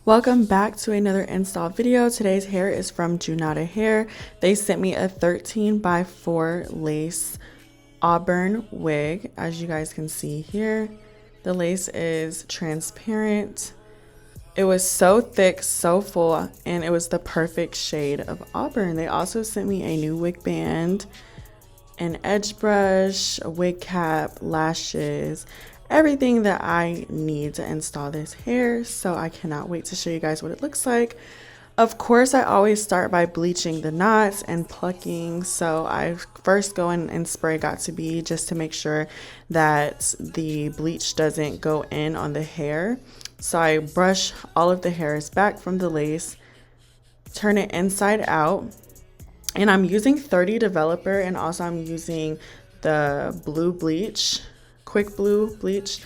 Welcome back to another install video. Today's hair is from Junoda Hair. They sent me a 13x4 lace Auburn wig. As you guys can see here, the lace is transparent. It was so thick, so full, and it was the perfect shade of Auburn. They also sent me a new wig band, an edge brush, a wig cap, lashes, everything that I need to install this hair. So I cannot wait to show you guys what it looks like. Of course, I always start by bleaching the knots and plucking. So I first go in and spray Got2b just to make sure that the bleach doesn't go in on the hair. So I brush all of the hairs back from the lace, turn it inside out, and I'm using 30 developer, and also I'm using the blue bleach, quick blue bleach.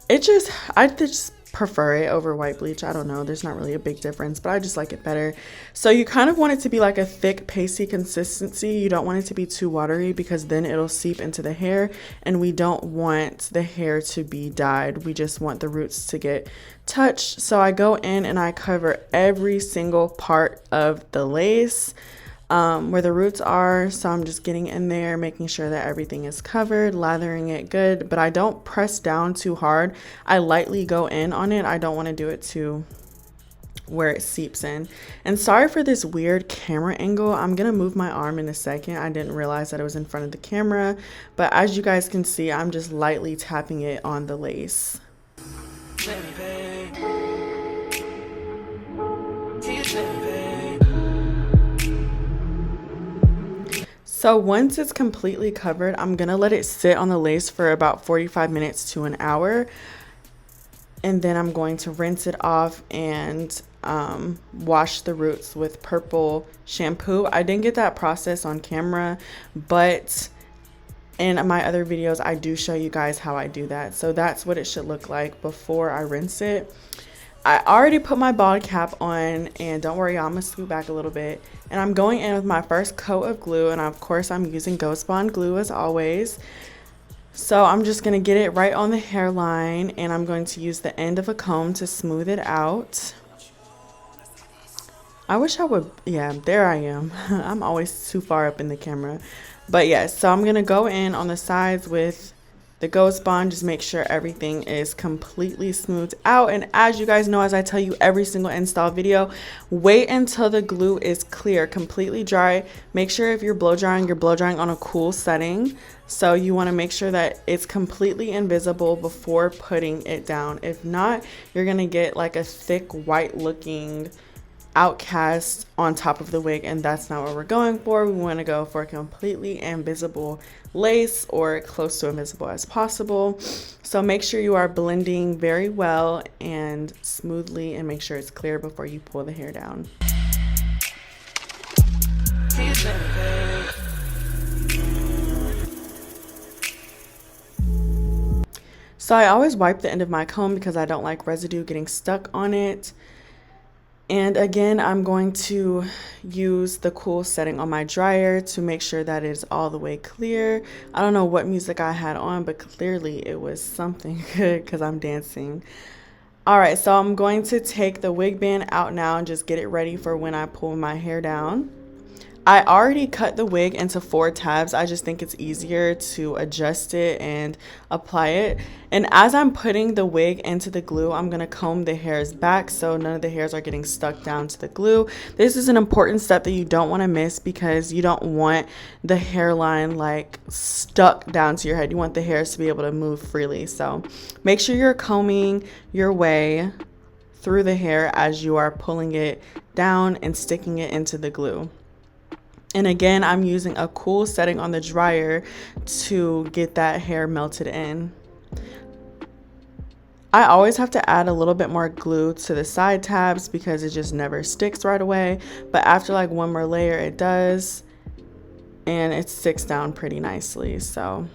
I just prefer it over white bleach. I don't know, there's not really a big difference, but I just like it better. So you kind of want it to be like a thick pasty consistency. You don't want it to be too watery because then it'll seep into the hair, and we don't want the hair to be dyed. We just want the roots to get touched. So I go in and I cover every single part of the lace where the roots are. So I'm just getting in there, making sure that everything is covered, lathering it good, but I don't press down too hard. I lightly go in on it. I don't want to do it to where it seeps in. And sorry for this weird camera angle. I'm gonna move my arm in a second. I didn't realize that it was in front of the camera, but as you guys can see, I'm just lightly tapping it on the lace. So once it's completely covered, I'm gonna let it sit on the lace for about 45 minutes to an hour. And then I'm going to rinse it off and wash the roots with purple shampoo. I didn't get that process on camera, but in my other videos, I do show you guys how I do that. So that's what it should look like before I rinse it. I already put my bald cap on, and don't worry, I'm gonna scoot back a little bit. And I'm going in with my first coat of glue, and of course I'm using Ghost Bond glue as always. So I'm just gonna get it right on the hairline, and I'm going to use the end of a comb to smooth it out. I wish I would, yeah, there I am. I'm always too far up in the camera. But yes, so I'm gonna go in on the sides with the Ghost Bond, just make sure everything is completely smoothed out. And as you guys know, as I tell you every single install video, wait until the glue is clear, completely dry. Make sure if you're blow drying on a cool setting. So you want to make sure that it's completely invisible before putting it down. If not, you're gonna get like a thick white looking outcast on top of the wig, and that's not what we're going for. We want to go for a completely invisible lace, or close to invisible as possible. So make sure you are blending very well and smoothly, and make sure it's clear before you pull the hair down. So I always wipe the end of my comb because I don't like residue getting stuck on it. And again, I'm going to use the cool setting on my dryer to make sure that it's all the way clear. I don't know what music I had on, but clearly it was something good because I'm dancing. All right, so I'm going to take the wig band out now and just get it ready for when I pull my hair down. I already cut the wig into 4 tabs. I just think it's easier to adjust it and apply it. And as I'm putting the wig into the glue, I'm gonna comb the hairs back so none of the hairs are getting stuck down to the glue. This is an important step that you don't wanna miss because you don't want the hairline like stuck down to your head. You want the hairs to be able to move freely. So make sure you're combing your way through the hair as you are pulling it down and sticking it into the glue. And again, I'm using a cool setting on the dryer to get that hair melted in. I always have to add a little bit more glue to the side tabs because it just never sticks right away. But after like one more layer, it does. And it sticks down pretty nicely. So,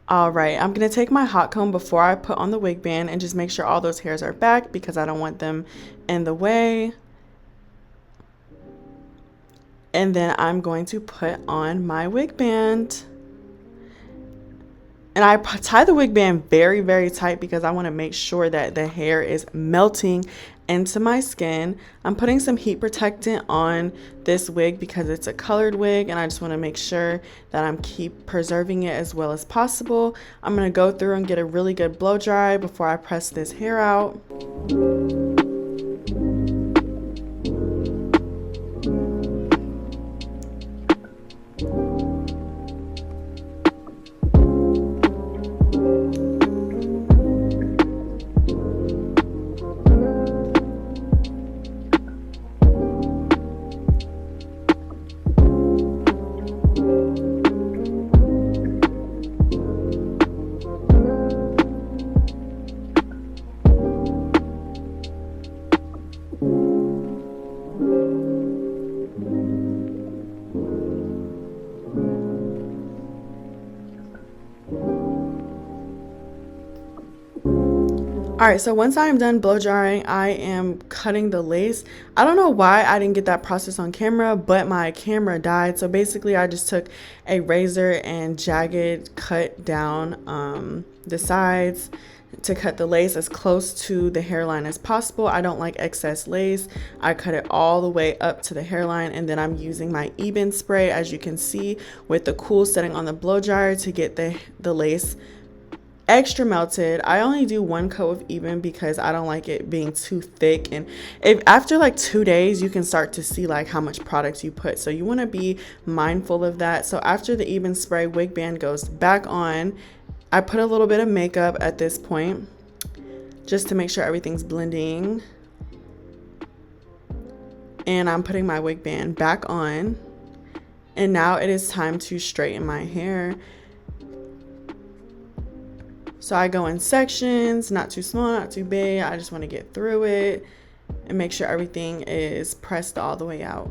all right, I'm gonna take my hot comb before I put on the wig band and just make sure all those hairs are back because I don't want them in the way. And then I'm going to put on my wig band. And I tie the wig band very, very tight because I want to make sure that the hair is melting into my skin. I'm putting some heat protectant on this wig because it's a colored wig, and I just want to make sure that I'm keep preserving it as well as possible. I'm going to go through and get a really good blow dry before I press this hair out. All right, so once I am done blow drying, I am cutting the lace. I don't know why I didn't get that process on camera, but my camera died. So basically I just took a razor and jagged cut down the sides to cut the lace as close to the hairline as possible. I don't like excess lace. I cut it all the way up to the hairline, and then I'm using my Eben spray, as you can see, with the cool setting on the blow dryer to get the lace extra melted. I only do one coat of Eben because I don't like it being too thick, and if after like 2 days you can start to see like how much product you put, so you want to be mindful of that. So after the Eben spray, wig band goes back on. I put a little bit of makeup at this point just to make sure everything's blending, and I'm putting my wig band back on, and now it is time to straighten my hair. So I go in sections, not too small, not too big. I just want to get through it and make sure everything is pressed all the way out.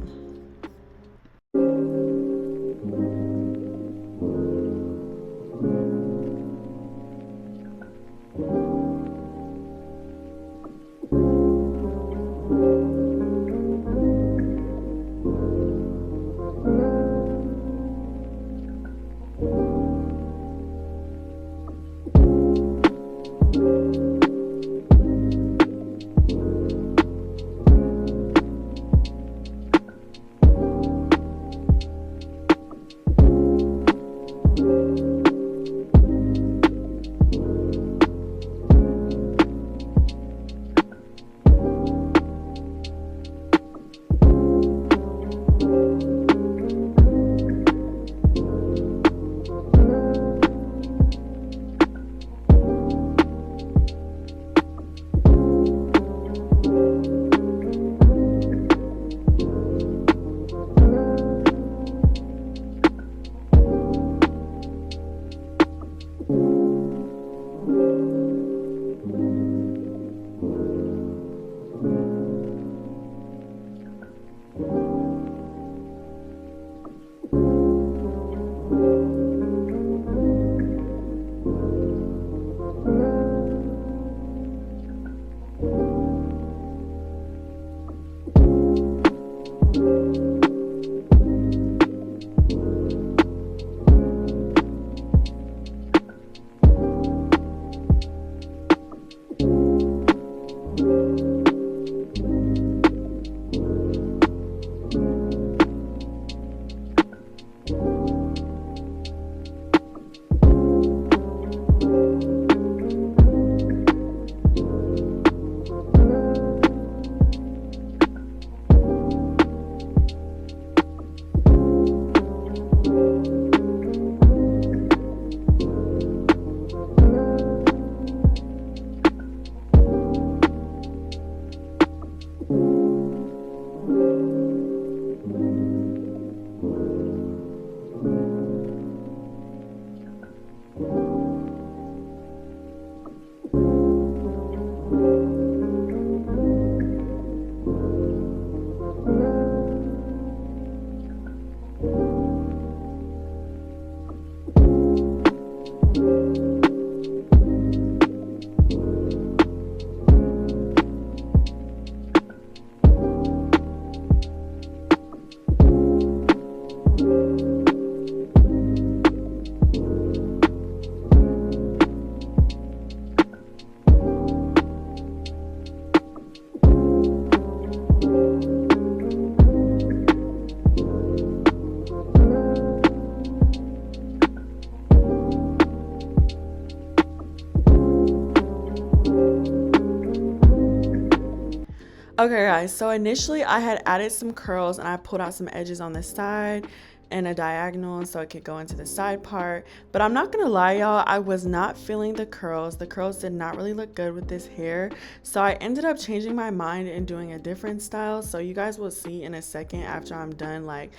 Okay guys, so initially I had added some curls and I pulled out some edges on the side and a diagonal so it could go into the side part. But I'm not gonna lie y'all, I was not feeling the curls. The curls did not really look good with this hair. So I ended up changing my mind and doing a different style. So you guys will see in a second after I'm done like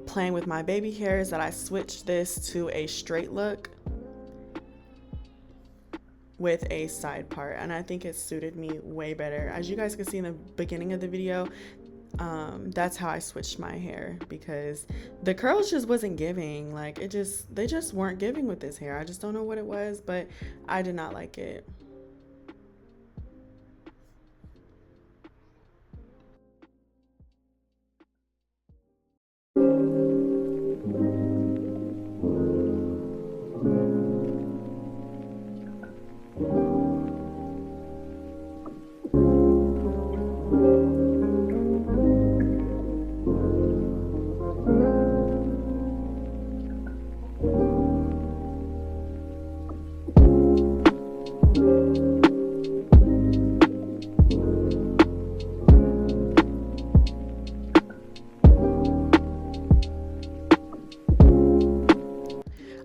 playing with my baby hairs that I switched this to a straight look with a side part, and I think it suited me way better. As you guys can see in the beginning of the video, that's how I switched my hair, because the curls just wasn't giving. Like they just weren't giving with this hair. I just don't know what it was, but I did not like it.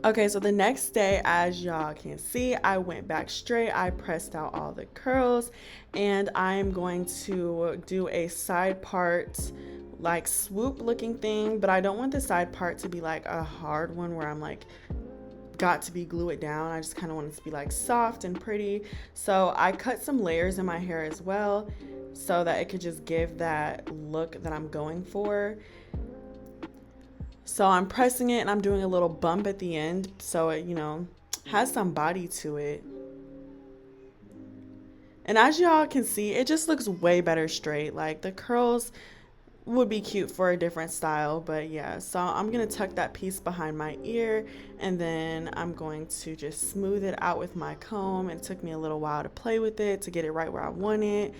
Okay, so the next day, as y'all can see, I went back straight. I pressed out all the curls, and I'm going to do a side part like swoop looking thing, but I don't want the side part to be like a hard one where I'm like got to be glue it down. I just kind of want it to be like soft and pretty. So I cut some layers in my hair as well so that it could just give that look that I'm going for. So I'm pressing it and I'm doing a little bump at the end so it, you know, has some body to it. And as y'all can see, it just looks way better straight. Like the curls would be cute for a different style, but yeah. So I'm gonna tuck that piece behind my ear, and then I'm going to just smooth it out with my comb. It took me a little while to play with it to get it right where I want it.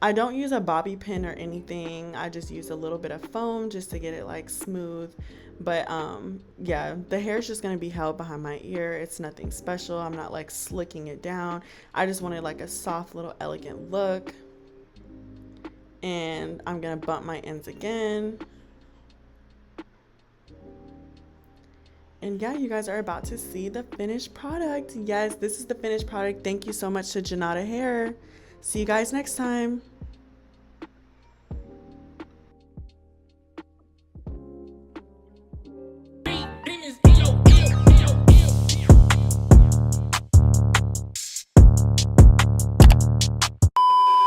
I don't use a bobby pin or anything. I just use a little bit of foam just to get it like smooth. But yeah, the hair is just gonna be held behind my ear. It's nothing special. I'm not like slicking it down. I just wanted like a soft little elegant look. And I'm gonna bump my ends again. And yeah, you guys are about to see the finished product. Yes, this is the finished product. Thank you so much to Junoda Hair. See you guys next time.